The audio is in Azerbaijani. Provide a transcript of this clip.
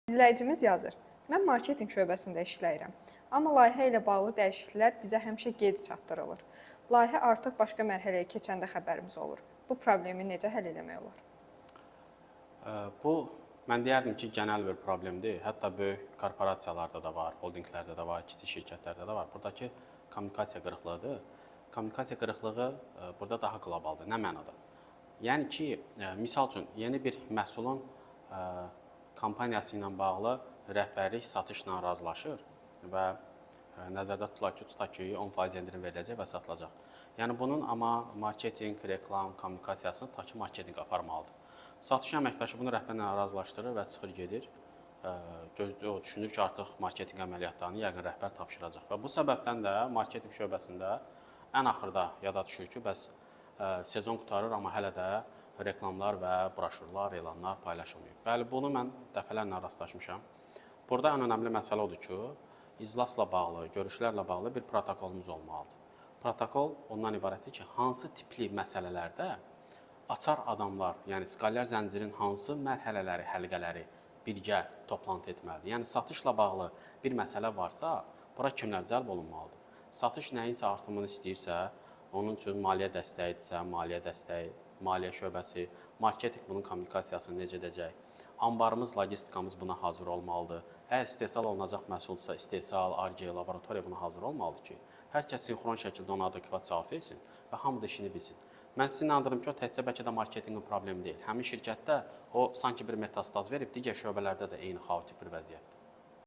İzləyicimiz yazır. Mən marketinq şöbəsində işləyirəm. Amma layihə ilə bağlı dəyişikliklər bizə həmişə gec çatdırılır. Layihə artıq başqa mərhələyə keçəndə xəbərimiz olur. Bu problemi necə həll etmək olar? Bu, mən deyərdim ki, genəl bir problemdir. Hətta böyük korporasiyalarda da var, holdinglərdə də var, kiçik şirkətlərdə də var. Buradakı kommunikasiya qırıqlığıdır. Kommunikasiya qırıqlığı burada daha qlobaldır. Nə mənada? Yəni ki, misal üçün, yeni bir məhsulun kampaniyası ilə bağlı rəhbərlik satışla razılaşır və nəzərdə tutulaq ki, 10% endirim veriləcək və satılacaq. Yəni bunun amma marketinq, reklam, kommunikasiyasını ta ki marketinq aparmalıdır. Satış əməkdaşı bunu rəhbərlə razılaşdırır və çıxır gedir. O düşünür ki, artıq marketinq əməliyyatlarını yəqin rəhbər tapşıracaq. Və bu səbəbdən də marketinq şöbəsində ən axırda yada düşür ki, bəs sezon qutarır, amma hələ də reklamlar və broşurlar, elanlar paylaşılmıyor. Bəli, bunu mən dəfələrlə rastlaşmışam. Burada ən önəmli məsələ odur ki, iclasla bağlı, görüşlərlə bağlı bir protokolumuz olmalıdır. Protokol ondan ibarətdir ki, hansı tipli məsələlərdə açar adamlar, yəni skalyar zəncirin hansı mərhələləri, həlqələri birgə toplantı etməlidir. Yəni satışla bağlı bir məsələ varsa, bura kimlər cəlb olunmalıdır? Satış nəyinsə artımını istəyirsə, onun üçün maliyyə dəstəyidirsə, maliyyə dəstəyi, maliyyə şöbəsi, marketinq bunun kommunikasiyasını necə edəcək? Anbarımız, logistikamız buna hazır olmalıdır. Əgər istehsal olunacaq məhsulsa, istehsal, Ar-Ge, laboratoriya buna hazır olmalıdır ki, hər kəs sinxron şəkildə ona adekvat cavab versin və hamı da işini bilsin. Mən sizin inandırım ki, o təkcə bəlkə də marketinqin problemi deyil. Həmin şirkətdə o sanki bir metastaz verib, digər şöbələrdə də eyni xaotik bir vəziyyətdir.